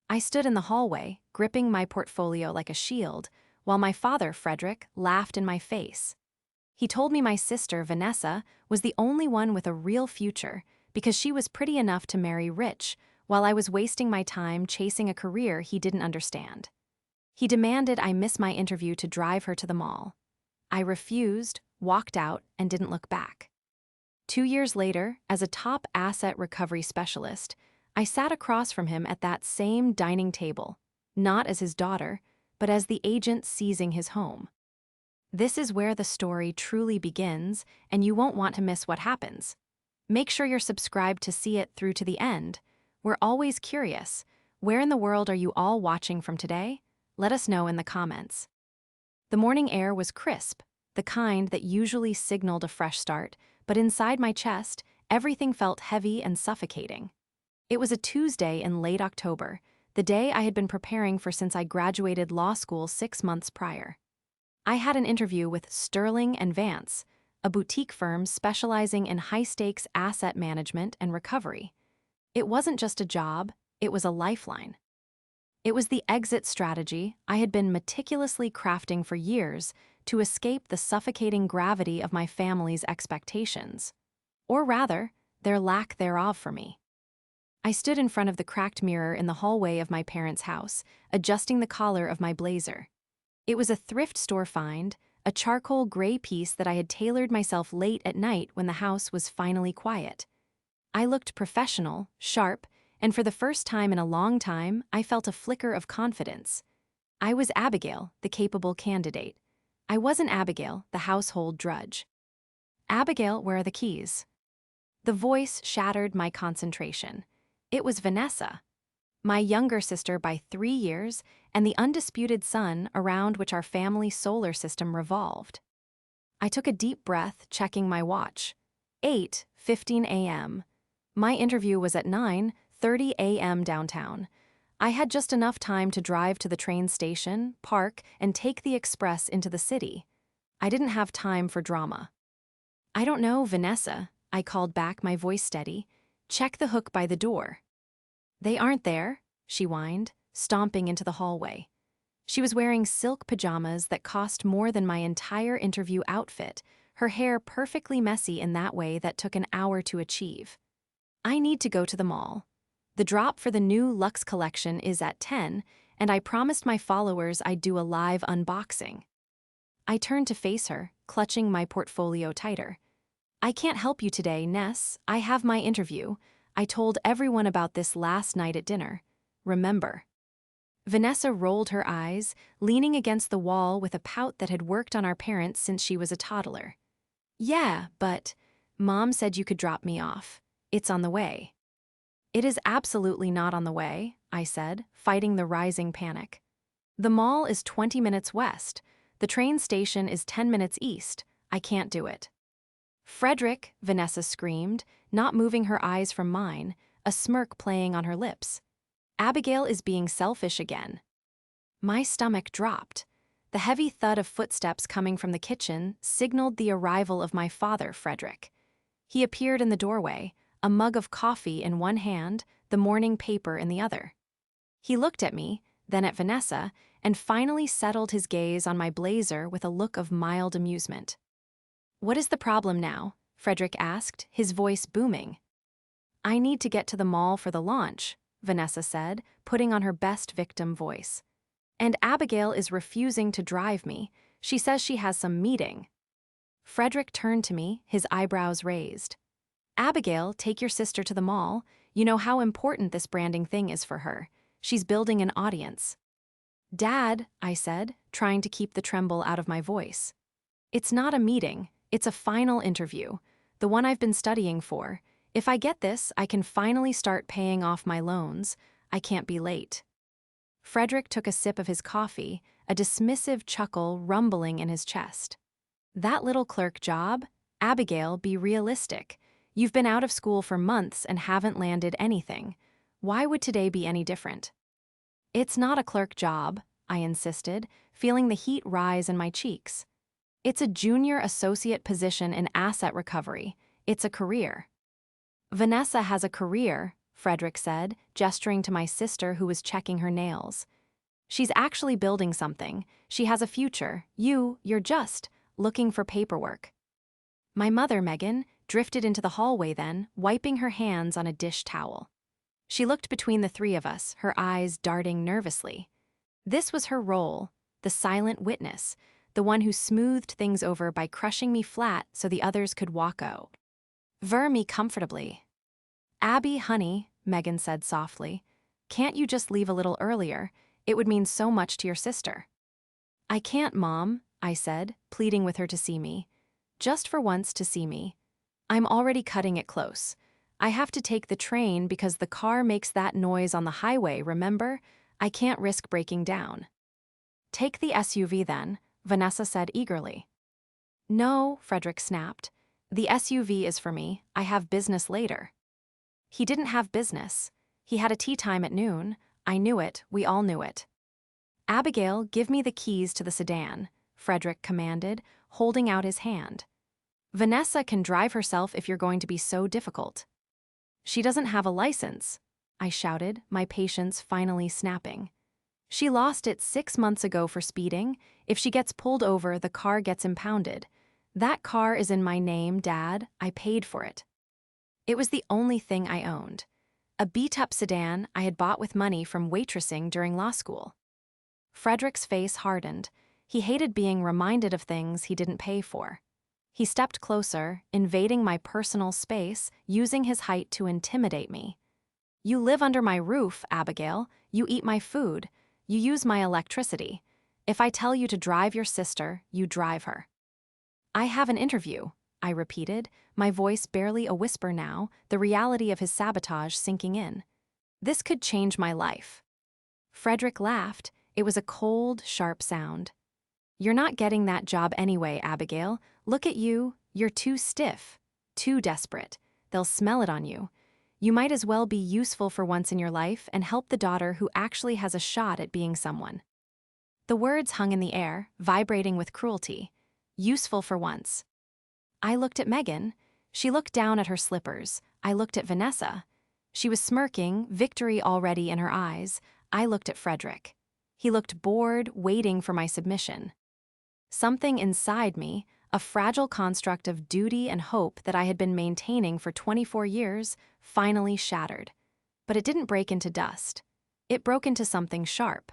I stood in the hallway, gripping my portfolio like a shield, while my father, Frederick, laughed in my face. He told me my sister, Vanessa, was the only one with a real future because she was pretty enough to marry rich, while I was wasting my time chasing a career he didn't understand. He demanded I miss my interview to drive her to the mall. I refused, walked out, and didn't look back. 2 years later, as a top asset recovery specialist, I sat across from him at that same dining table, not as his daughter, but as the agent seizing his home. This is where the story truly begins, and you won't want to miss what happens. Make sure you're subscribed to see it through to the end. We're always curious. Where in the world are you all watching from today? Let us know in the comments. The morning air was crisp, the kind that usually signaled a fresh start, but inside my chest, everything felt heavy and suffocating. It was a Tuesday in late October, the day I had been preparing for since I graduated law school 6 months prior. I had an interview with Sterling and Vance, a boutique firm specializing in high-stakes asset management and recovery. It wasn't just a job, it was a lifeline. It was the exit strategy I had been meticulously crafting for years to escape the suffocating gravity of my family's expectations. Or rather, their lack thereof for me. I stood in front of the cracked mirror in the hallway of my parents' house, adjusting the collar of my blazer. It was a thrift store find, a charcoal gray piece that I had tailored myself late at night when the house was finally quiet. I looked professional, sharp, and for the first time in a long time, I felt a flicker of confidence. I was Abigail, the capable candidate. I wasn't Abigail, the household drudge. "Abigail, where are the keys?" The voice shattered my concentration. It was Vanessa, my younger sister by 3 years and the undisputed sun around which our family solar system revolved. I took a deep breath, checking my watch. 8:15 a.m. My interview was at 9:30 a.m. downtown. I had just enough time to drive to the train station, park, and take the express into the city. I didn't have time for drama. "I don't know, Vanessa," I called back, my voice steady. "Check the hook by the door." "They aren't there," she whined, stomping into the hallway. She was wearing silk pajamas that cost more than my entire interview outfit, her hair perfectly messy in that way that took an hour to achieve. "I need to go to the mall. The drop for the new Luxe collection is at 10, and I promised my followers I'd do a live unboxing." I turned to face her, clutching my portfolio tighter. "I can't help you today, Ness. I have my interview. I told everyone about this last night at dinner. Remember." Vanessa rolled her eyes, leaning against the wall with a pout that had worked on our parents since she was a toddler. "Yeah, but Mom said you could drop me off. It's on the way." "It is absolutely not on the way," I said, fighting the rising panic. "The mall is 20 minutes west. The train station is 10 minutes east. I can't do it." "Frederick," Vanessa screamed, not moving her eyes from mine, a smirk playing on her lips. "Abigail is being selfish again." My stomach dropped. The heavy thud of footsteps coming from the kitchen signaled the arrival of my father, Frederick. He appeared in the doorway, a mug of coffee in one hand, the morning paper in the other. He looked at me, then at Vanessa, and finally settled his gaze on my blazer with a look of mild amusement. "What is the problem now?" Frederick asked, his voice booming. "I need to get to the mall for the launch," Vanessa said, putting on her best victim voice. "And Abigail is refusing to drive me. She says she has some meeting." Frederick turned to me, his eyebrows raised. "Abigail, take your sister to the mall. You know how important this branding thing is for her. She's building an audience." "Dad," I said, trying to keep the tremble out of my voice. "It's not a meeting. It's a final interview, the one I've been studying for. If I get this, I can finally start paying off my loans. I can't be late." Frederick took a sip of his coffee, a dismissive chuckle rumbling in his chest. "That little clerk job? Abigail, be realistic. You've been out of school for months and haven't landed anything. Why would today be any different?" "It's not a clerk job," I insisted, feeling the heat rise in my cheeks. "It's a junior associate position in asset recovery. It's a career." "Vanessa has a career," Frederick said, gesturing to my sister who was checking her nails. She's actually building something. She has a future. You're just looking for paperwork. My mother, Megan, drifted into the hallway then, wiping her hands on a dish towel. She looked between the three of us, her eyes darting nervously. This was her role, the silent witness, the one who smoothed things over by crushing me flat so the others could walk over me comfortably. Abby, honey, Megan said softly, can't you just leave a little earlier? It would mean so much to your sister. I can't, Mom, I said, pleading with her to see me. Just for once to see me. I'm already cutting it close. I have to take the train because the car makes that noise on the highway, remember? I can't risk breaking down. Take the SUV then, Vanessa said eagerly. No, Frederick snapped. The SUV is for me. I have business later. He didn't have business. He had a tea time at noon. I knew it. We all knew it. Abigail, give me the keys to the sedan, Frederick commanded, holding out his hand. Vanessa can drive herself if you're going to be so difficult. She doesn't have a license, I shouted, my patience finally snapping. She lost it 6 months ago for speeding. If she gets pulled over, the car gets impounded. That car is in my name, Dad. I paid for it. It was the only thing I owned. A beat-up sedan I had bought with money from waitressing during law school. Frederick's face hardened. He hated being reminded of things he didn't pay for. He stepped closer, invading my personal space, using his height to intimidate me. You live under my roof, Abigail. You eat my food. You use my electricity. If I tell you to drive your sister, you drive her. I have an interview, I repeated, my voice barely a whisper now, the reality of his sabotage sinking in. This could change my life. Frederick laughed. It was a cold, sharp sound. You're not getting that job anyway, Abigail. Look at you. You're too stiff, too desperate. They'll smell it on you. You might as well be useful for once in your life and help the daughter who actually has a shot at being someone. The words hung in the air, vibrating with cruelty. Useful for once. I looked at Megan. She looked down at her slippers. I looked at Vanessa. She was smirking, victory already in her eyes. I looked at Frederick. He looked bored, waiting for my submission. Something inside me, a fragile construct of duty and hope that I had been maintaining for 24 years, finally shattered. But it didn't break into dust. It broke into something sharp.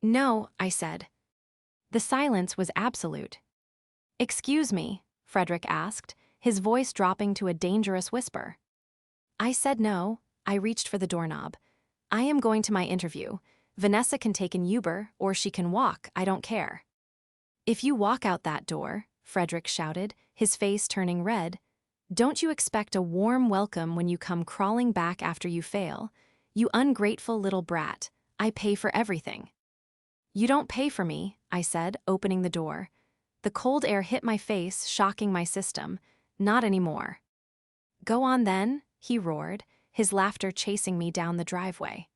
No, I said. The silence was absolute. Excuse me, Frederick asked, his voice dropping to a dangerous whisper. I said no. I reached for the doorknob. I am going to my interview. Vanessa can take an Uber, or she can walk, I don't care. If you walk out that door, Frederick shouted, his face turning red, don't you expect a warm welcome when you come crawling back after you fail? You ungrateful little brat, I pay for everything. You don't pay for me, I said, opening the door. The cold air hit my face, shocking my system. Not anymore. Go on then, he roared, his laughter chasing me down the driveway.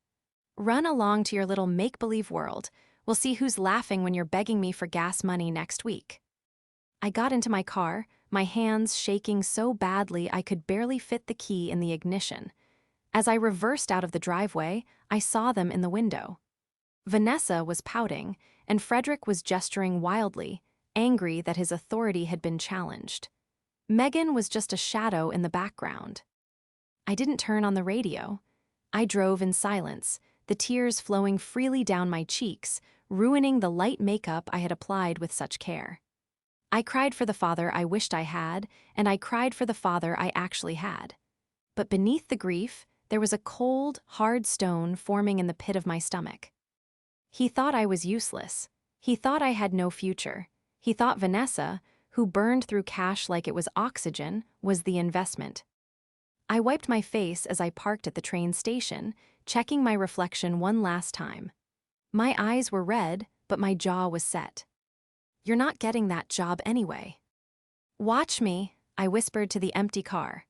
Run along to your little make-believe world. We'll see who's laughing when you're begging me for gas money next week. I got into my car, my hands shaking so badly I could barely fit the key in the ignition. As I reversed out of the driveway, I saw them in the window. Vanessa was pouting, and Frederick was gesturing wildly, angry that his authority had been challenged. Megan was just a shadow in the background. I didn't turn on the radio. I drove in silence, the tears flowing freely down my cheeks, ruining the light makeup I had applied with such care. I cried for the father I wished I had, and I cried for the father I actually had. But beneath the grief, there was a cold, hard stone forming in the pit of my stomach. He thought I was useless. He thought I had no future. He thought Vanessa, who burned through cash like it was oxygen, was the investment. I wiped my face as I parked at the train station, checking my reflection one last time. My eyes were red, but my jaw was set. You're not getting that job anyway. Watch me, I whispered to the empty car.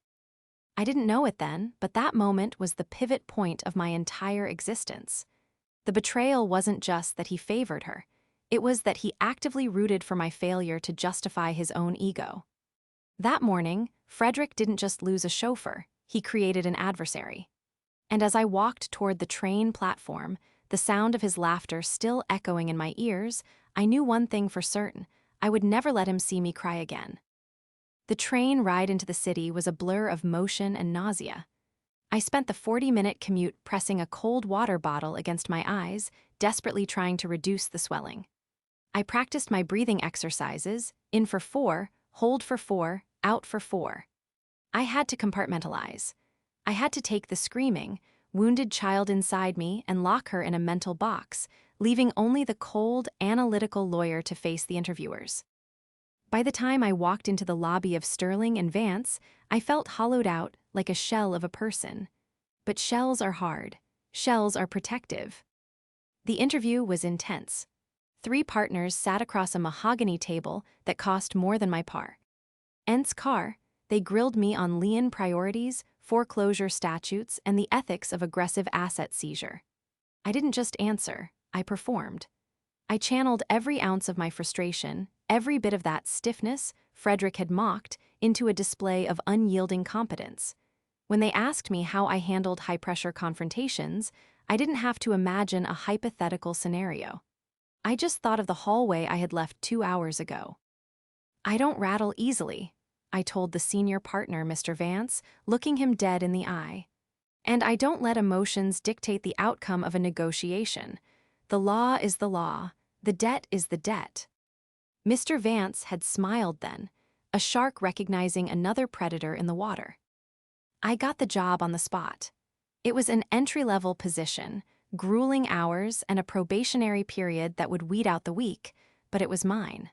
I didn't know it then, but that moment was the pivot point of my entire existence. The betrayal wasn't just that he favored her. It was that he actively rooted for my failure to justify his own ego. That morning, Frederick didn't just lose a chauffeur, he created an adversary. And as I walked toward the train platform, the sound of his laughter still echoing in my ears, I knew one thing for certain: I would never let him see me cry again. The train ride into the city was a blur of motion and nausea. I spent the 40-minute commute pressing a cold water bottle against my eyes, desperately trying to reduce the swelling. I practiced my breathing exercises: in for 4, hold for 4, out for 4. I had to compartmentalize. I had to take the screaming, wounded child inside me and lock her in a mental box, leaving only the cold, analytical lawyer to face the interviewers. By the time I walked into the lobby of Sterling and Vance, I felt hollowed out, like a shell of a person. But shells are hard. Shells are protective. The interview was intense. 3 partners sat across a mahogany table that cost more than my par's car. They grilled me on lien priorities, foreclosure statutes, and the ethics of aggressive asset seizure. I didn't just answer, I performed. I channeled every ounce of my frustration, every bit of that stiffness Frederick had mocked, into a display of unyielding competence. When they asked me how I handled high-pressure confrontations, I didn't have to imagine a hypothetical scenario. I just thought of the hallway I had left 2 hours ago. "I don't rattle easily," I told the senior partner, Mr. Vance, looking him dead in the eye. "And I don't let emotions dictate the outcome of a negotiation. The law is the law. The debt is the debt." Mr. Vance had smiled then, a shark recognizing another predator in the water. I got the job on the spot. It was an entry-level position, grueling hours, and a probationary period that would weed out the weak, but it was mine.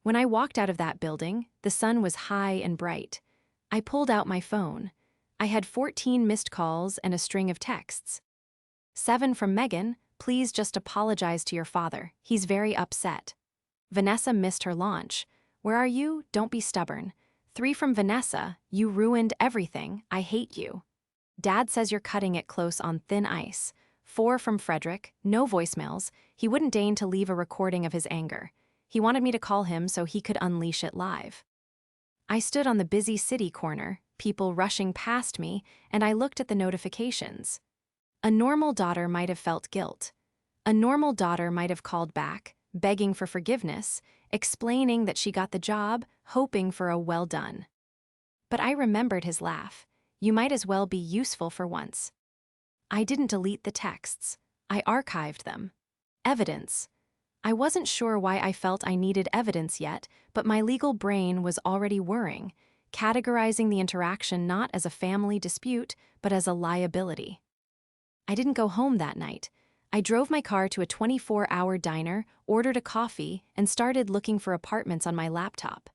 When I walked out of that building, the sun was high and bright. I pulled out my phone. I had 14 missed calls and a string of texts. 7 from Megan: "Please just apologize to your father. He's very upset." Vanessa missed her launch. "Where are you? Don't be stubborn." 3 from Vanessa: "You ruined everything. I hate you." Dad says you're cutting it close on thin ice. 4 from Frederick: "No voicemails. He wouldn't deign to leave a recording of his anger. He wanted me to call him so he could unleash it live." I stood on the busy city corner, people rushing past me, and I looked at the notifications. A normal daughter might have felt guilt. A normal daughter might have called back, begging for forgiveness, explaining that she got the job, hoping for a well done. But I remembered his laugh. "You might as well be useful for once." I didn't delete the texts. I archived them. Evidence. I wasn't sure why I felt I needed evidence yet, but my legal brain was already whirring, categorizing the interaction not as a family dispute, but as a liability. I didn't go home that night. I drove my car to a 24-hour diner, ordered a coffee, and started looking for apartments on my laptop.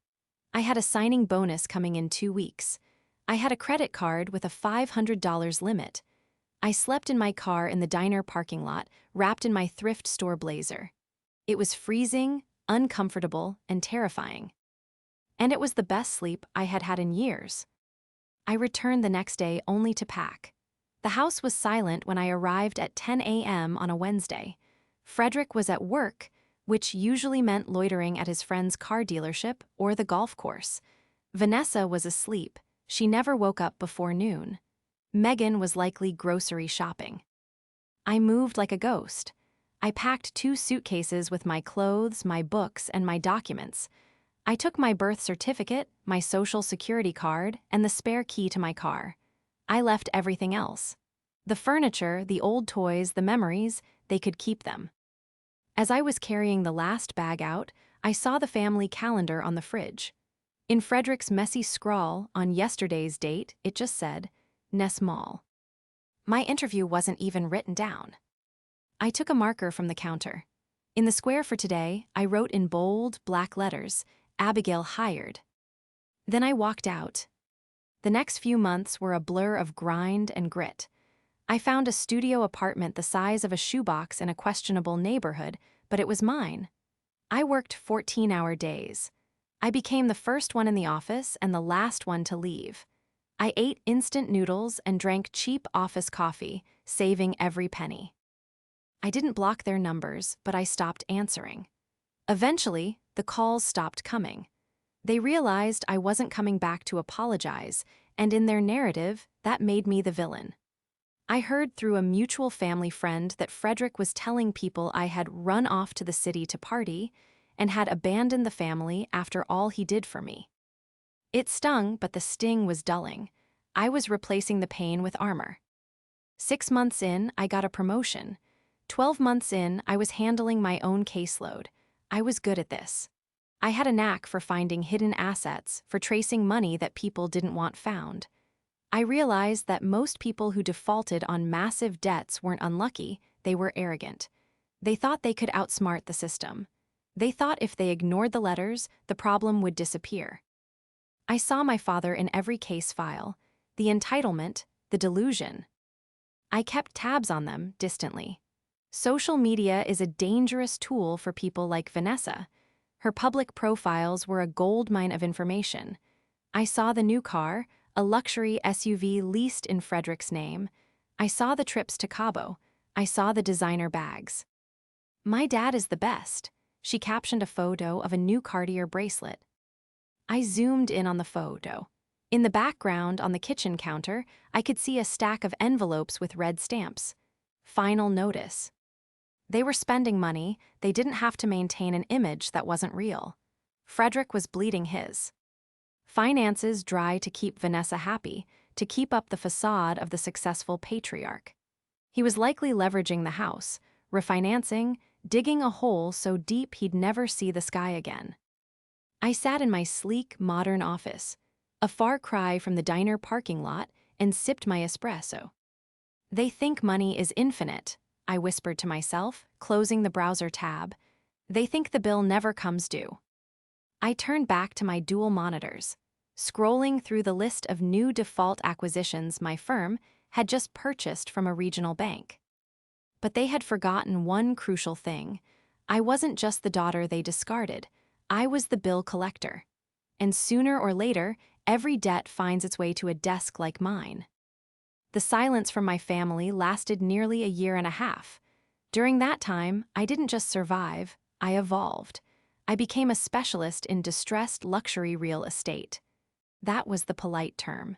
I had a signing bonus coming in 2 weeks. I had a credit card with a $500 limit. I slept in my car in the diner parking lot, wrapped in my thrift store blazer. It was freezing, uncomfortable, and terrifying. And it was the best sleep I had had in years. I returned the next day only to pack. The house was silent when I arrived at 10 a.m. on a Wednesday. Frederick was at work, which usually meant loitering at his friend's car dealership or the golf course. Vanessa was asleep. She never woke up before noon. Megan was likely grocery shopping. I moved like a ghost. I packed 2 suitcases with my clothes, my books, and my documents. I took my birth certificate, my social security card, and the spare key to my car. I left everything else. The furniture, the old toys, the memories, they could keep them. As I was carrying the last bag out, I saw the family calendar on the fridge. In Frederick's messy scrawl on yesterday's date, it just said, "Ness Mall." My interview wasn't even written down. I took a marker from the counter. In the square for today, I wrote in bold, black letters, "Abigail hired." Then I walked out. The next few months were a blur of grind and grit. I found a studio apartment the size of a shoebox in a questionable neighborhood, but it was mine. I worked 14-hour days. I became the first one in the office and the last one to leave. I ate instant noodles and drank cheap office coffee, saving every penny. I didn't block their numbers, but I stopped answering. Eventually, the calls stopped coming. They realized I wasn't coming back to apologize, and in their narrative, that made me the villain. I heard through a mutual family friend that Frederick was telling people I had run off to the city to party and had abandoned the family after all he did for me. It stung, but the sting was dulling. I was replacing the pain with armor. 6 months in, I got a promotion. 12 months in, I was handling my own caseload. I was good at this. I had a knack for finding hidden assets, for tracing money that people didn't want found. I realized that most people who defaulted on massive debts weren't unlucky, they were arrogant. They thought they could outsmart the system. They thought if they ignored the letters, the problem would disappear. I saw my father in every case file, the entitlement, the delusion. I kept tabs on them distantly. Social media is a dangerous tool for people like Vanessa. Her public profiles were a goldmine of information. I saw the new car, a luxury SUV leased in Frederick's name. I saw the trips to Cabo. I saw the designer bags. "My dad is the best," she captioned a photo of a new Cartier bracelet. I zoomed in on the photo. In the background, on the kitchen counter, I could see a stack of envelopes with red stamps. Final notice. They were spending money, they didn't have to maintain an image that wasn't real. Frederick was bleeding his. Finances dry to keep Vanessa happy, to keep up the facade of the successful patriarch. He was likely leveraging the house, refinancing, digging a hole so deep he'd never see the sky again. I sat in my sleek, modern office, a far cry from the diner parking lot, and sipped my espresso. "They think money is infinite," I whispered to myself, closing the browser tab. "They think the bill never comes due." I turned back to my dual monitors, scrolling through the list of new default acquisitions my firm had just purchased from a regional bank. But they had forgotten one crucial thing. I wasn't just the daughter they discarded. I was the bill collector. And sooner or later, every debt finds its way to a desk like mine. The silence from my family lasted nearly a year and a half. During that time, I didn't just survive, I evolved. I became a specialist in distressed luxury real estate. That was the polite term.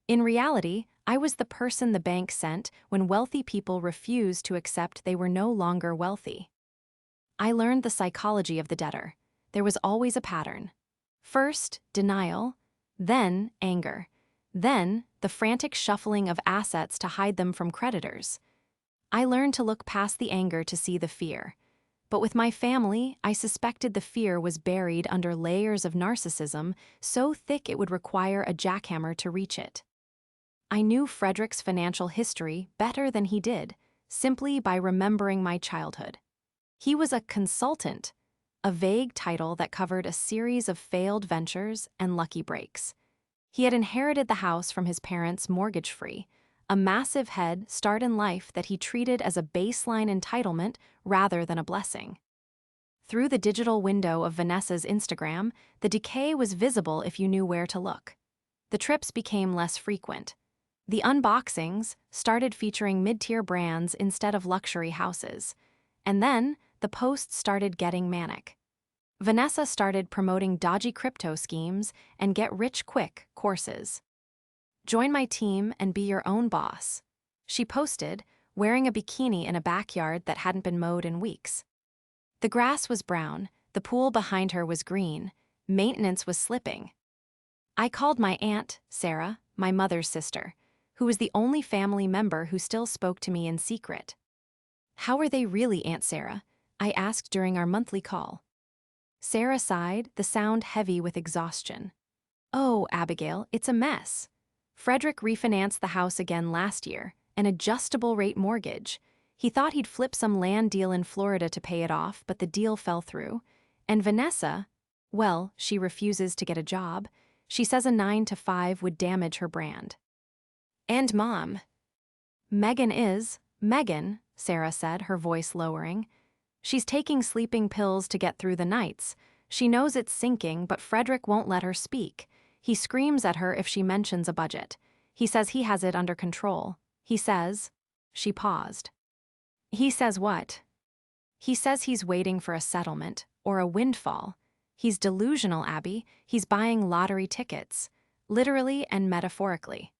In reality, I was the person the bank sent when wealthy people refused to accept they were no longer wealthy. I learned the psychology of the debtor. There was always a pattern. First, denial, then anger, then the frantic shuffling of assets to hide them from creditors. I learned to look past the anger to see the fear. But with my family, I suspected the fear was buried under layers of narcissism so thick it would require a jackhammer to reach it. I knew Frederick's financial history better than he did, simply by remembering my childhood. He was a consultant, a vague title that covered a series of failed ventures and lucky breaks. He had inherited the house from his parents mortgage-free, a massive head start in life that he treated as a baseline entitlement rather than a blessing. Through the digital window of Vanessa's Instagram, the decay was visible if you knew where to look. The trips became less frequent. The unboxings started featuring mid-tier brands instead of luxury houses. And then, the posts started getting manic. Vanessa started promoting dodgy crypto schemes and get-rich-quick courses. "Join my team and be your own boss," she posted, wearing a bikini in a backyard that hadn't been mowed in weeks. The grass was brown, the pool behind her was green, maintenance was slipping. I called my aunt, Sarah, my mother's sister, who was the only family member who still spoke to me in secret. "How are they really, Aunt Sarah?" I asked during our monthly call. Sarah sighed, the sound heavy with exhaustion. "Oh, Abigail, it's a mess. Frederick refinanced the house again last year, an adjustable-rate mortgage. He thought he'd flip some land deal in Florida to pay it off, but the deal fell through. And Vanessa, well, she refuses to get a job. She says a 9-to-5 would damage her brand." "And Mom." Megan," Sarah said, her voice lowering. "She's taking sleeping pills to get through the nights. She knows it's sinking, but Frederick won't let her speak. He screams at her if she mentions a budget. He says he has it under control. He says..." She paused. "He says what?" "He says he's waiting for a settlement, or a windfall. He's delusional, Abby. He's buying lottery tickets. Literally and metaphorically."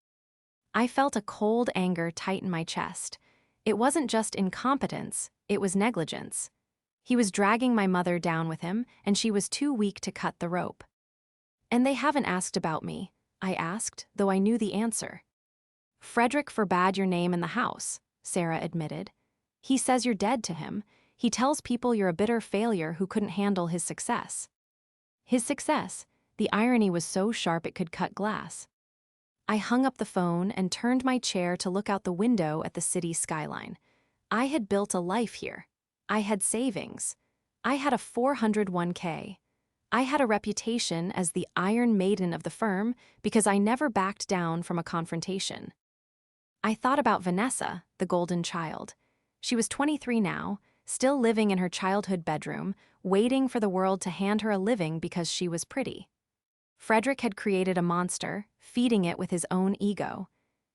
I felt a cold anger tighten my chest. It wasn't just incompetence, it was negligence. He was dragging my mother down with him, and she was too weak to cut the rope. "And they haven't asked about me," I asked, though I knew the answer. "Frederick forbade your name in the house," Sarah admitted. "He says you're dead to him. He tells people you're a bitter failure who couldn't handle his success." His success? The irony was so sharp it could cut glass. I hung up the phone and turned my chair to look out the window at the city skyline. I had built a life here. I had savings. I had a 401k. I had a reputation as the Iron Maiden of the firm because I never backed down from a confrontation. I thought about Vanessa, the golden child. She was 23 now, still living in her childhood bedroom, waiting for the world to hand her a living because she was pretty. Frederick had created a monster, feeding it with his own ego.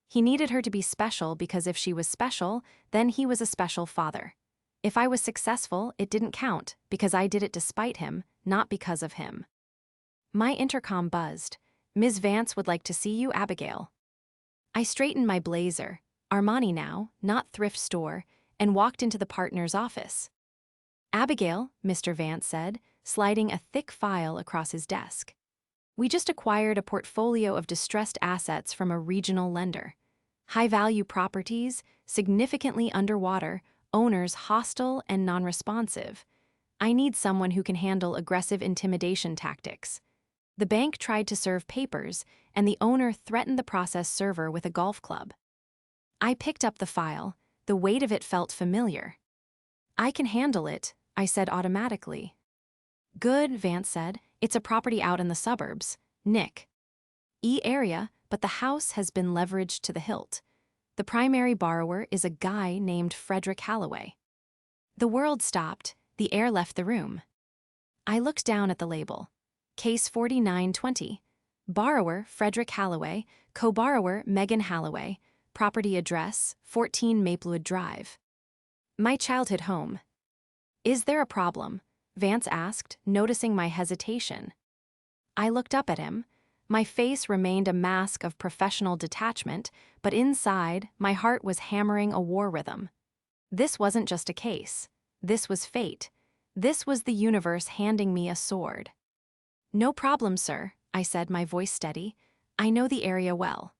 He needed her to be special because if she was special, then he was a special father. If I was successful, it didn't count because I did it despite him, not because of him. My intercom buzzed. "Ms. Vance would like to see you, Abigail." I straightened my blazer, Armani now, not thrift store, and walked into the partner's office. "Abigail," Mr. Vance said, sliding a thick file across his desk. "We just acquired a portfolio of distressed assets from a regional lender. High-value properties, significantly underwater, owners hostile and non-responsive. I need someone who can handle aggressive intimidation tactics. The bank tried to serve papers, and the owner threatened the process server with a golf club." I picked up the file. The weight of it felt familiar. "I can handle it," I said automatically. "Good," Vance said. "It's a property out in the suburbs. Nick. E area, but the house has been leveraged to the hilt. The primary borrower is a guy named Frederick Halloway." The world stopped. The air left the room. I looked down at the label. Case 4920. Borrower Frederick Halloway, co-borrower Megan Halloway, property address 14 Maplewood Drive. My childhood home. "Is there a problem?" Vance asked, noticing my hesitation. I looked up at him. My face remained a mask of professional detachment, but inside, my heart was hammering a war rhythm. This wasn't just a case. This was fate. This was the universe handing me a sword. "No problem, sir," I said, my voice steady. "I know the area well."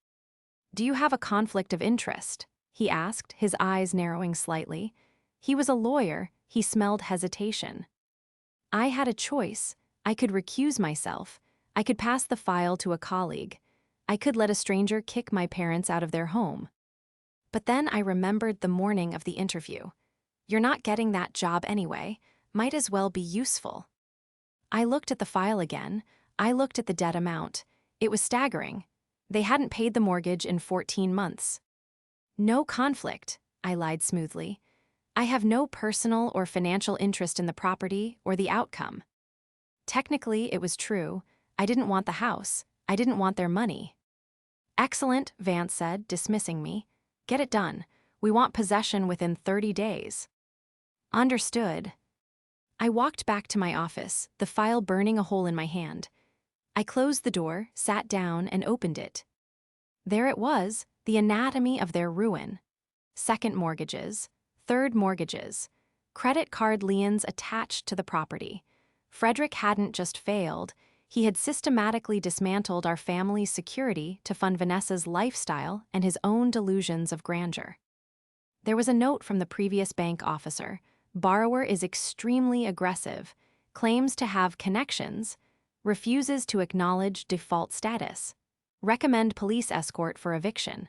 "Do you have a conflict of interest?" he asked, his eyes narrowing slightly. He was a lawyer. He smelled hesitation. I had a choice. I could recuse myself. I could pass the file to a colleague. I could let a stranger kick my parents out of their home. But then I remembered the morning of the interview. "You're not getting that job anyway. Might as well be useful." I looked at the file again. I looked at the debt amount. It was staggering. They hadn't paid the mortgage in 14 months. "No conflict," I lied smoothly. "I have no personal or financial interest in the property or the outcome." Technically, it was true. I didn't want the house. I didn't want their money. "Excellent," Vance said, dismissing me. "Get it done. We want possession within 30 days. "Understood." I walked back to my office, the file burning a hole in my hand. I closed the door, sat down, and opened it. There it was, the anatomy of their ruin. Second mortgages, third mortgages, credit card liens attached to the property. Frederick hadn't just failed, he had systematically dismantled our family's security to fund Vanessa's lifestyle and his own delusions of grandeur. There was a note from the previous bank officer. Borrower is extremely aggressive, claims to have connections, refuses to acknowledge default status. Recommend police escort for eviction.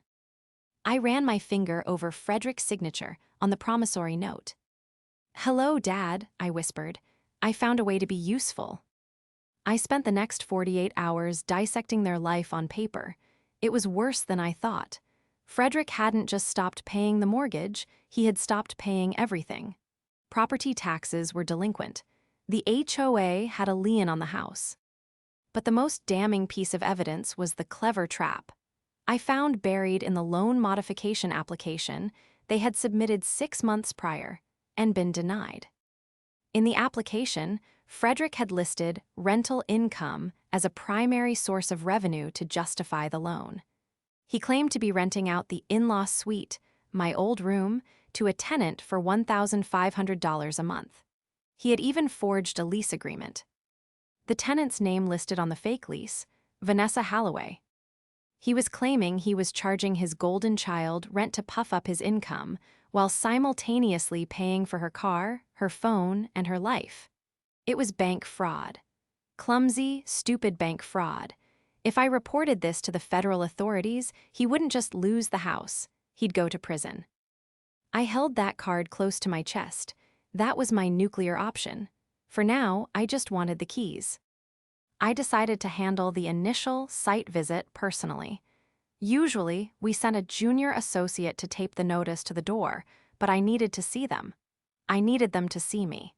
I ran my finger over Frederick's signature on the promissory note. "Hello, Dad," I whispered. "I found a way to be useful." I spent the next 48 hours dissecting their life on paper. It was worse than I thought. Frederick hadn't just stopped paying the mortgage, he had stopped paying everything. Property taxes were delinquent. The HOA had a lien on the house. But the most damning piece of evidence was the clever trap. I found buried in the loan modification application they had submitted 6 months prior and been denied. In the application, Frederick had listed rental income as a primary source of revenue to justify the loan. He claimed to be renting out the in-law suite, my old room, to a tenant for $1,500 a month. He had even forged a lease agreement. The tenant's name listed on the fake lease, Vanessa Holloway. He was claiming he was charging his golden child rent to puff up his income, while simultaneously paying for her car, her phone, and her life. It was bank fraud. Clumsy, stupid bank fraud. If I reported this to the federal authorities, he wouldn't just lose the house, he'd go to prison. I held that card close to my chest. That was my nuclear option. For now, I just wanted the keys. I decided to handle the initial site visit personally. Usually, we sent a junior associate to tape the notice to the door, but I needed to see them. I needed them to see me.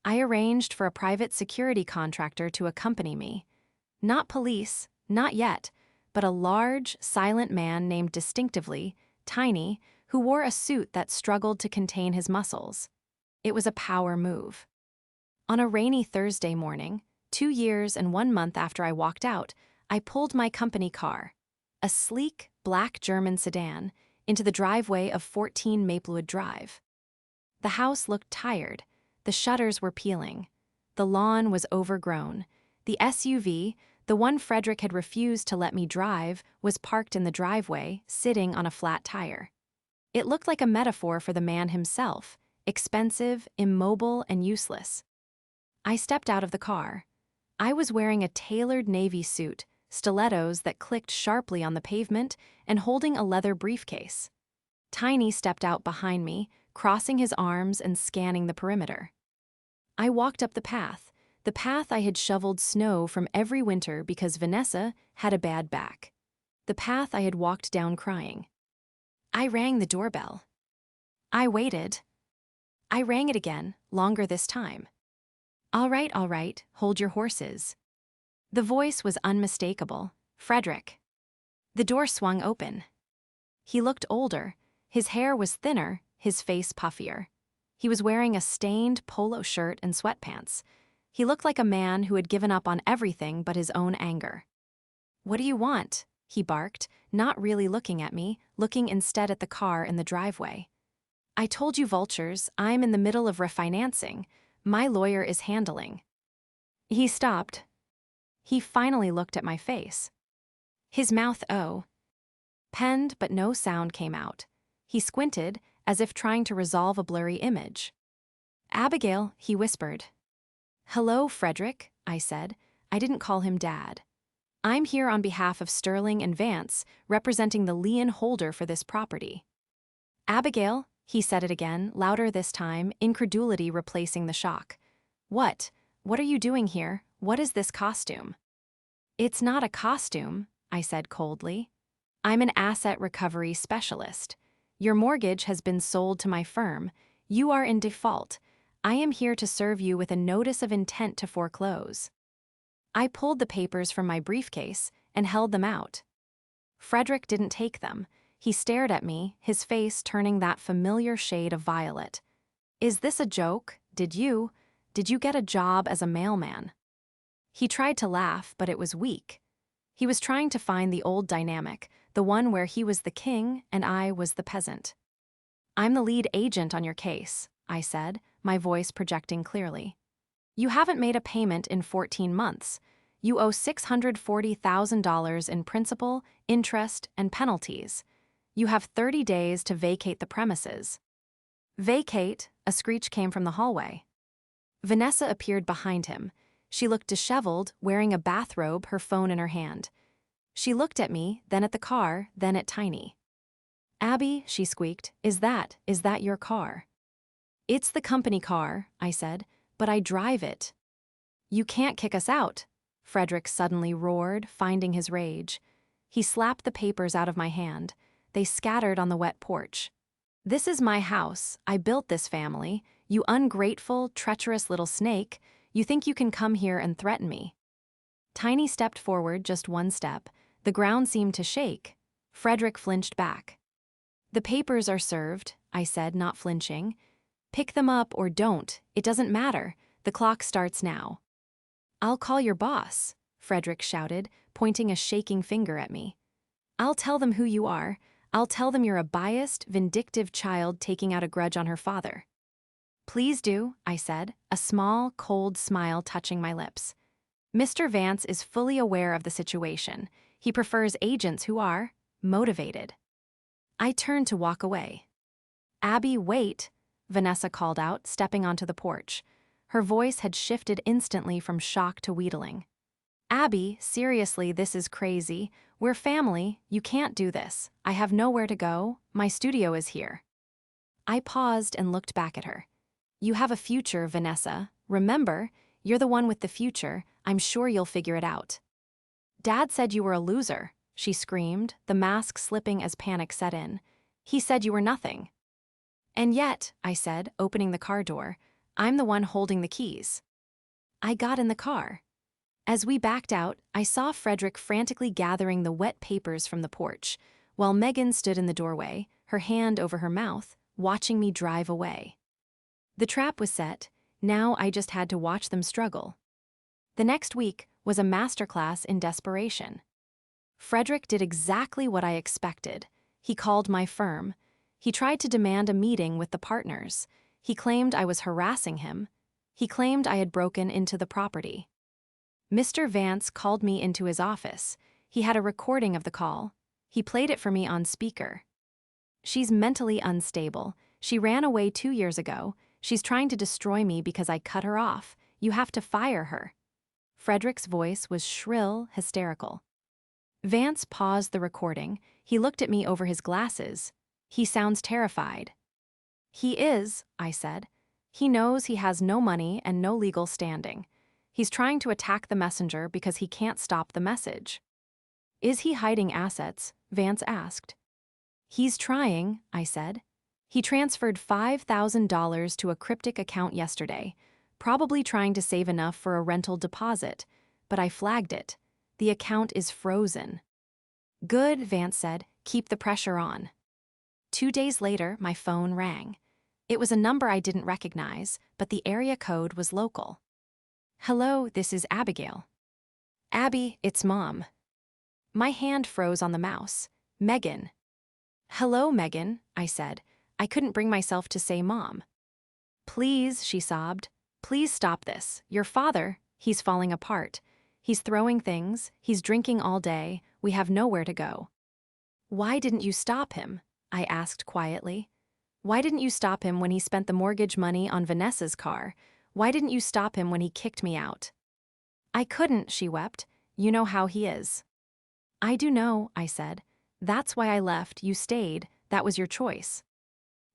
I arranged for a private security contractor to accompany me. Not police, not yet, but a large, silent man named distinctively, Tiny, who wore a suit that struggled to contain his muscles. It was a power move. On a rainy Thursday morning, 2 years and 1 month after I walked out, I pulled my company car, a sleek, black German sedan, into the driveway of 14 Maplewood Drive. The house looked tired. The shutters were peeling. The lawn was overgrown. The SUV, the one Frederick had refused to let me drive, was parked in the driveway, sitting on a flat tire. It looked like a metaphor for the man himself, expensive, immobile, and useless. I stepped out of the car. I was wearing a tailored navy suit, stilettos that clicked sharply on the pavement, and holding a leather briefcase. Tiny stepped out behind me, crossing his arms and scanning the perimeter. I walked up the path I had shoveled snow from every winter because Vanessa had a bad back. The path I had walked down crying. I rang the doorbell. I waited. I rang it again, longer this time. All right, hold your horses. The voice was unmistakable. Frederick. The door swung open. He looked older. His hair was thinner, his face puffier. He was wearing a stained polo shirt and sweatpants. He looked like a man who had given up on everything but his own anger. "What do you want?" he barked, not really looking at me, looking instead at the car in the driveway. "I told you, vultures, I'm in the middle of refinancing. My lawyer is handling." He stopped. He finally looked at my face. His mouth penned, but no sound came out. He squinted, as if trying to resolve a blurry image. "Abigail," he whispered. "Hello, Frederick," I said. I didn't call him Dad. "I'm here on behalf of Sterling and Vance, representing the lien holder for this property." "Abigail," he said it again, louder this time, incredulity replacing the shock. What are you doing here? What is this costume?" "It's not a costume," I said coldly. "I'm an asset recovery specialist. Your mortgage has been sold to my firm. You are in default. I am here to serve you with a notice of intent to foreclose." I pulled the papers from my briefcase and held them out. Frederick didn't take them. He stared at me, his face turning that familiar shade of violet. "Is this a joke? Did you get a job as a mailman?" He tried to laugh, but it was weak. He was trying to find the old dynamic, the one where he was the king and I was the peasant. "I'm the lead agent on your case," I said, my voice projecting clearly. "You haven't made a payment in 14 months. You owe $640,000 in principal, interest, and penalties. You have 30 days to vacate the premises." "Vacate," a screech came from the hallway. Vanessa appeared behind him. She looked disheveled, wearing a bathrobe, her phone in her hand. She looked at me, then at the car, then at Tiny. "Abby," she squeaked, is that your car?" "It's the company car," I said, "but I drive it." "You can't kick us out," Frederick suddenly roared, finding his rage. He slapped the papers out of my hand. They scattered on the wet porch. "This is my house. I built this family. You ungrateful, treacherous little snake. You think you can come here and threaten me?" Tiny stepped forward just one step. The ground seemed to shake. Frederick flinched back. "The papers are served," I said, not flinching. "Pick them up or don't. It doesn't matter. The clock starts now." "I'll call your boss," Frederick shouted, pointing a shaking finger at me. I'll tell them who you are. I'll tell them you're a biased, vindictive child taking out a grudge on her father. Please do, I said, a small, cold smile touching my lips. Mr. Vance is fully aware of the situation. He prefers agents who are motivated. I turned to walk away. Abby, wait, Vanessa called out, stepping onto the porch. Her voice had shifted instantly from shock to wheedling. Abby, seriously, this is crazy. We're family. You can't do this. I have nowhere to go. My studio is here. I paused and looked back at her. You have a future, Vanessa. Remember, you're the one with the future. I'm sure you'll figure it out. Dad said you were a loser, she screamed, the mask slipping as panic set in. He said you were nothing. And yet, I said, opening the car door, I'm the one holding the keys. I got in the car. As we backed out, I saw Frederick frantically gathering the wet papers from the porch, while Megan stood in the doorway, her hand over her mouth, watching me drive away. The trap was set. Now I just had to watch them struggle. The next week was a masterclass in desperation. Frederick did exactly what I expected. He called my firm. He tried to demand a meeting with the partners. He claimed I was harassing him. He claimed I had broken into the property. Mr. Vance called me into his office. He had a recording of the call. He played it for me on speaker. She's mentally unstable. She ran away 2 years ago. She's trying to destroy me because I cut her off. You have to fire her. Frederick's voice was shrill, hysterical. Vance paused the recording. He looked at me over his glasses. He sounds terrified. He is, I said. He knows he has no money and no legal standing. He's trying to attack the messenger because he can't stop the message. Is he hiding assets? Vance asked. He's trying, I said. He transferred $5,000 to a cryptic account yesterday, probably trying to save enough for a rental deposit, but I flagged it. The account is frozen. Good, Vance said. Keep the pressure on. 2 days later, my phone rang. It was a number I didn't recognize, but the area code was local. Hello, this is Abigail. Abby, it's Mom. My hand froze on the mouse. Megan. Hello, Megan, I said. I couldn't bring myself to say Mom. Please, she sobbed. Please stop this. Your father, he's falling apart. He's throwing things, he's drinking all day, we have nowhere to go. Why didn't you stop him? I asked quietly. Why didn't you stop him when he spent the mortgage money on Vanessa's car? Why didn't you stop him when he kicked me out? I couldn't, she wept. You know how he is. I do know, I said. That's why I left, you stayed, that was your choice.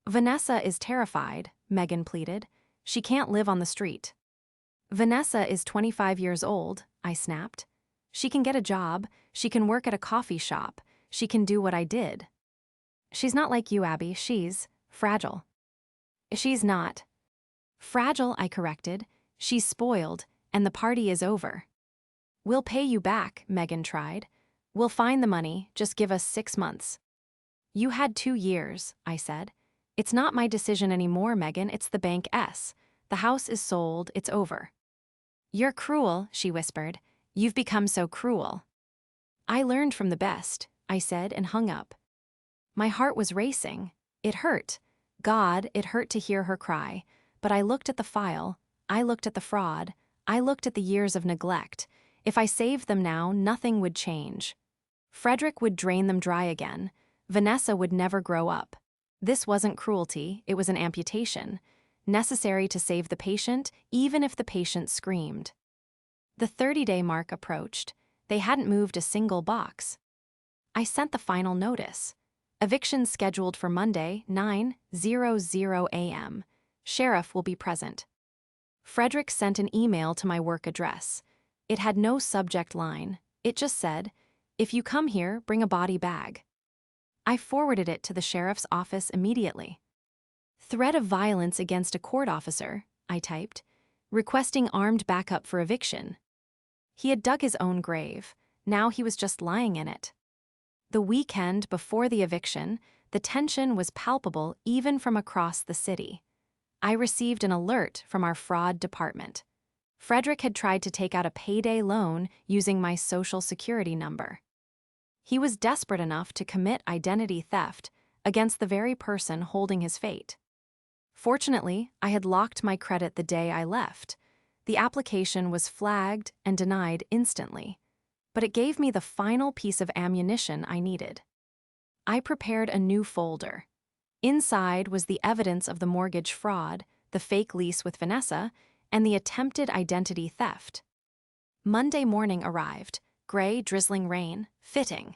Vanessa is terrified, Megan pleaded. She can't live on the street. Vanessa is 25 years old, I snapped. She can get a job, she can work at a coffee shop, she can do what I did. She's not like you, Abby, she's fragile. She's not. Fragile, I corrected. She's spoiled, and the party is over. We'll pay you back, Megan tried. We'll find the money, just give us 6 months. You had 2 years, I said. It's not my decision anymore, Megan, it's the bank's. The house is sold, it's over. You're cruel, she whispered. You've become so cruel. I learned from the best, I said and hung up. My heart was racing. It hurt. God, it hurt to hear her cry. But I looked at the file, I looked at the fraud, I looked at the years of neglect. If I saved them now, nothing would change. Frederick would drain them dry again. Vanessa would never grow up. This wasn't cruelty, it was an amputation, necessary to save the patient, even if the patient screamed. The 30-day mark approached. They hadn't moved a single box. I sent the final notice. Eviction scheduled for Monday, 9:00 a.m. Sheriff will be present. Frederick sent an email to my work address. It had no subject line. It just said, "If you come here, bring a body bag." I forwarded it to the sheriff's office immediately. Threat of violence against a court officer, I typed, requesting armed backup for eviction. He had dug his own grave. Now he was just lying in it. The weekend before the eviction, the tension was palpable even from across the city. I received an alert from our fraud department. Frederick had tried to take out a payday loan using my Social Security number. He was desperate enough to commit identity theft against the very person holding his fate. Fortunately, I had locked my credit the day I left. The application was flagged and denied instantly, but it gave me the final piece of ammunition I needed. I prepared a new folder. Inside was the evidence of the mortgage fraud, the fake lease with Vanessa, and the attempted identity theft. Monday morning arrived, gray, drizzling rain, fitting.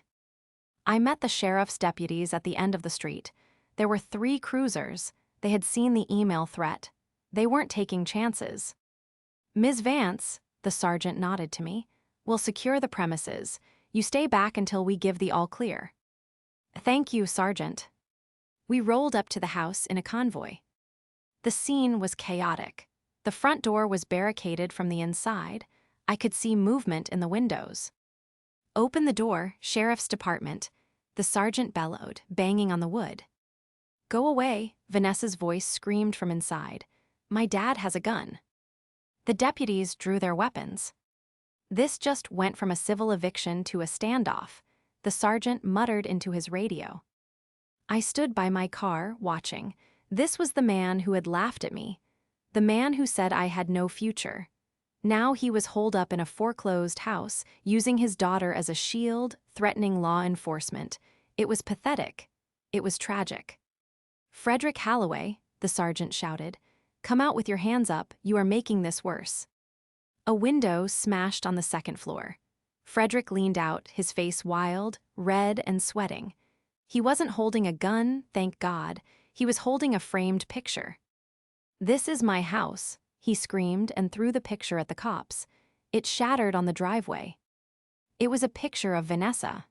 I met the sheriff's deputies at the end of the street. There were 3 cruisers. They had seen the email threat. They weren't taking chances. "Ms. Vance," the sergeant nodded to me, "will secure the premises. You stay back until we give the all clear." "Thank you, Sergeant." We rolled up to the house in a convoy. The scene was chaotic. The front door was barricaded from the inside. I could see movement in the windows. "Open the door, Sheriff's Department," the sergeant bellowed, banging on the wood. "Go away," Vanessa's voice screamed from inside. "My dad has a gun." The deputies drew their weapons. This just went from a civil eviction to a standoff, the sergeant muttered into his radio. I stood by my car, watching. This was the man who had laughed at me, the man who said I had no future. Now he was holed up in a foreclosed house, using his daughter as a shield, threatening law enforcement. It was pathetic. It was tragic. "Frederick Halloway," the sergeant shouted, "come out with your hands up, you are making this worse." A window smashed on the second floor. Frederick leaned out, his face wild, red and sweating. He wasn't holding a gun, thank God. He was holding a framed picture. "This is my house," he screamed and threw the picture at the cops. It shattered on the driveway. It was a picture of Vanessa.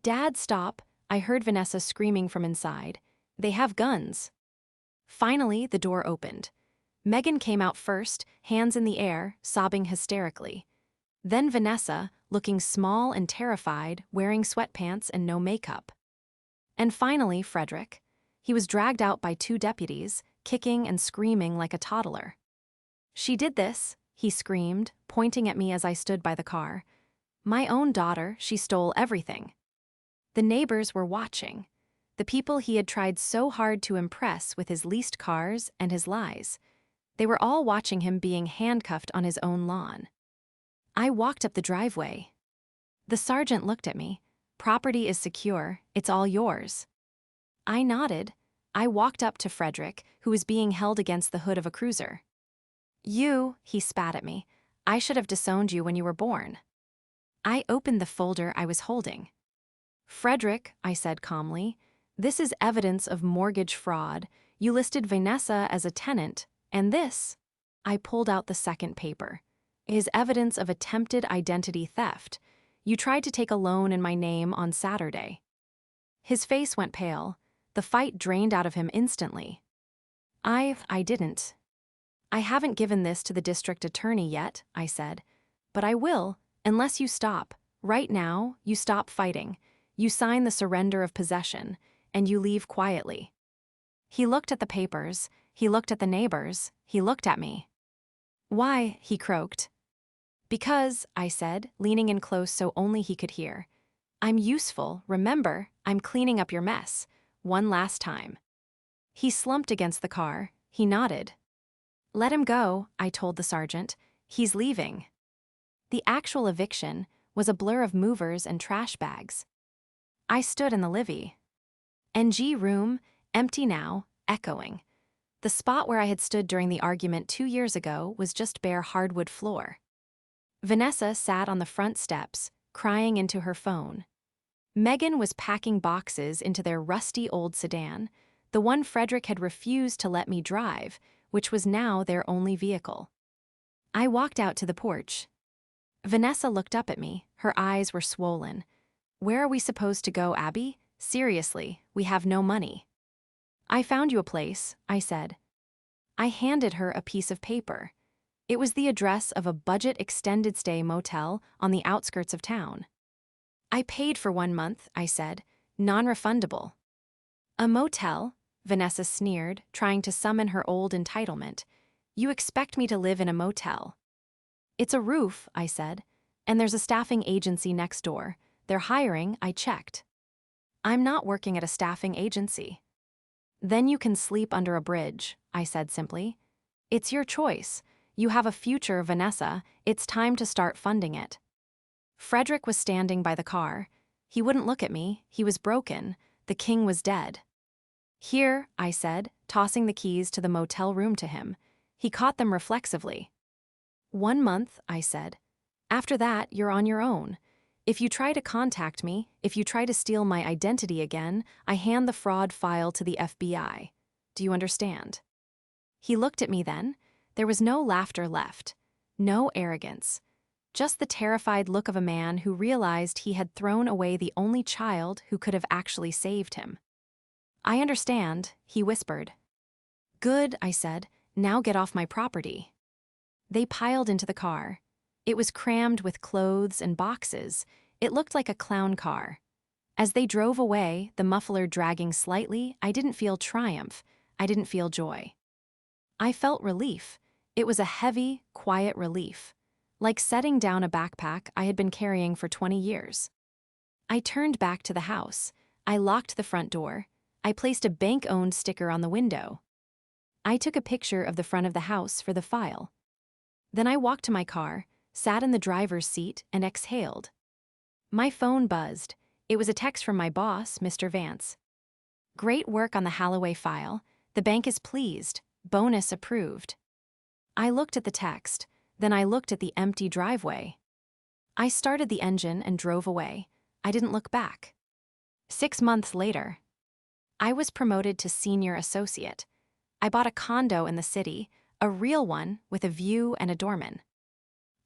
"Dad, stop," I heard Vanessa screaming from inside. "They have guns." Finally, the door opened. Megan came out first, hands in the air, sobbing hysterically. Then Vanessa, looking small and terrified, wearing sweatpants and no makeup. And finally, Frederick. He was dragged out by 2 deputies, kicking and screaming like a toddler. "She did this," he screamed, pointing at me as I stood by the car. "My own daughter, she stole everything." The neighbors were watching. The people he had tried so hard to impress with his leased cars and his lies. They were all watching him being handcuffed on his own lawn. I walked up the driveway. The sergeant looked at me. "Property is secure, it's all yours." I nodded. I walked up to Frederick, who was being held against the hood of a cruiser. He spat at me. "I should have disowned you when you were born." I opened the folder I was holding. "Frederick," I said calmly, "this is evidence of mortgage fraud. You listed Vanessa as a tenant, and this," I pulled out the second paper, "is evidence of attempted identity theft. You tried to take a loan in my name on Saturday." His face went pale. The fight drained out of him instantly. I didn't. "I haven't given this to the district attorney yet," I said. "But I will, unless you stop. Right now, you stop fighting. You sign the surrender of possession, and you leave quietly." He looked at the papers, he looked at the neighbors, he looked at me. "Why?" he croaked. "Because," I said, leaning in close so only he could hear. "I'm useful, remember, I'm cleaning up your mess. One last time." He slumped against the car, he nodded. "Let him go," I told the sergeant. "He's leaving." The actual eviction was a blur of movers and trash bags. I stood in the livy. NG room, empty now, echoing. The spot where I had stood during the argument 2 years ago was just bare hardwood floor. Vanessa sat on the front steps, crying into her phone. Megan was packing boxes into their rusty old sedan, the one Frederick had refused to let me drive, which was now their only vehicle. I walked out to the porch. Vanessa looked up at me, her eyes were swollen. "Where are we supposed to go, Abby? Seriously, we have no money." "I found you a place," I said. I handed her a piece of paper. It was the address of a budget extended stay motel on the outskirts of town. "I paid for 1 month," I said, "non-refundable." "A motel?" Vanessa sneered, trying to summon her old entitlement. "You expect me to live in a motel?" "It's a roof," I said, "and there's a staffing agency next door. They're hiring, I checked. I'm not working at a staffing agency. Then you can sleep under a bridge, I said simply. It's your choice. You have a future, Vanessa. It's time to start funding it. Frederick was standing by the car. He wouldn't look at me. He was broken. The king was dead. Here, I said, tossing the keys to the motel room to him. He caught them reflexively. 1 month, I said. After that, you're on your own. If you try to contact me, if you try to steal my identity again, I hand the fraud file to the FBI. Do you understand? He looked at me then. There was no laughter left, no arrogance, just the terrified look of a man who realized he had thrown away the only child who could have actually saved him. I understand, he whispered. Good, I said. Now get off my property. They piled into the car. It was crammed with clothes and boxes. It looked like a clown car. As they drove away, the muffler dragging slightly, I didn't feel triumph. I didn't feel joy. I felt relief. It was a heavy, quiet relief, like setting down a backpack I had been carrying for 20 years. I turned back to the house. I locked the front door. I placed a bank-owned sticker on the window. I took a picture of the front of the house for the file. Then I walked to my car, sat in the driver's seat, and exhaled. My phone buzzed. It was a text from my boss, Mr. Vance. Great work on the Halloway file. The bank is pleased. Bonus approved. I looked at the text. Then I looked at the empty driveway. I started the engine and drove away. I didn't look back. 6 months later, I was promoted to senior associate. I bought a condo in the city, a real one with a view and a doorman.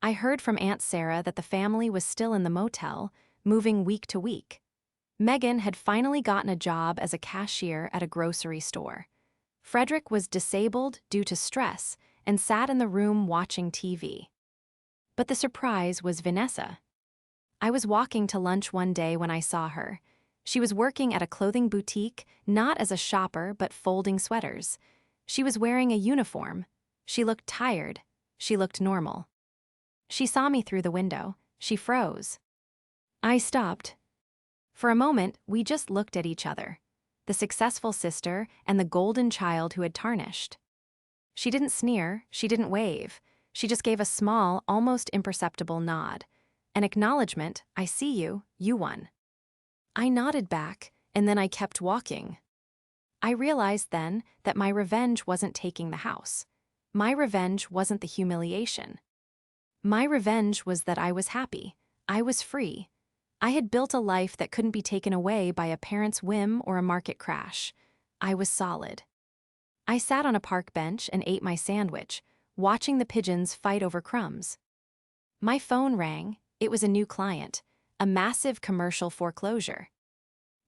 I heard from Aunt Sarah that the family was still in the motel, moving week to week. Megan had finally gotten a job as a cashier at a grocery store. Frederick was disabled due to stress and sat in the room watching TV. But the surprise was Vanessa. I was walking to lunch one day when I saw her. She was working at a clothing boutique, not as a shopper but folding sweaters. She was wearing a uniform. She looked tired. She looked normal. She saw me through the window. She froze. I stopped. For a moment, we just looked at each other, the successful sister and the golden child who had tarnished. She didn't sneer, she didn't wave. She just gave a small, almost imperceptible nod. An acknowledgement, I see you, you won. I nodded back, and then I kept walking. I realized then that my revenge wasn't taking the house. My revenge wasn't the humiliation. My revenge was that I was happy. I was free. I had built a life that couldn't be taken away by a parent's whim or a market crash. I was solid. I sat on a park bench and ate my sandwich, watching the pigeons fight over crumbs. My phone rang. It was a new client, a massive commercial foreclosure.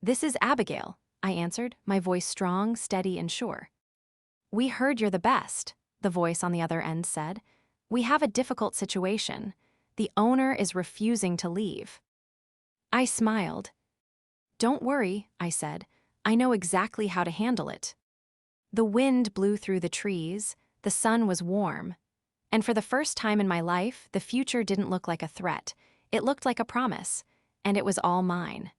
This is Abigail, I answered, my voice strong, steady, and sure. We heard you're the best, the voice on the other end said. We have a difficult situation. The owner is refusing to leave. I smiled. Don't worry, I said. I know exactly how to handle it. The wind blew through the trees, the sun was warm. And for the first time in my life, the future didn't look like a threat. It looked like a promise, and it was all mine.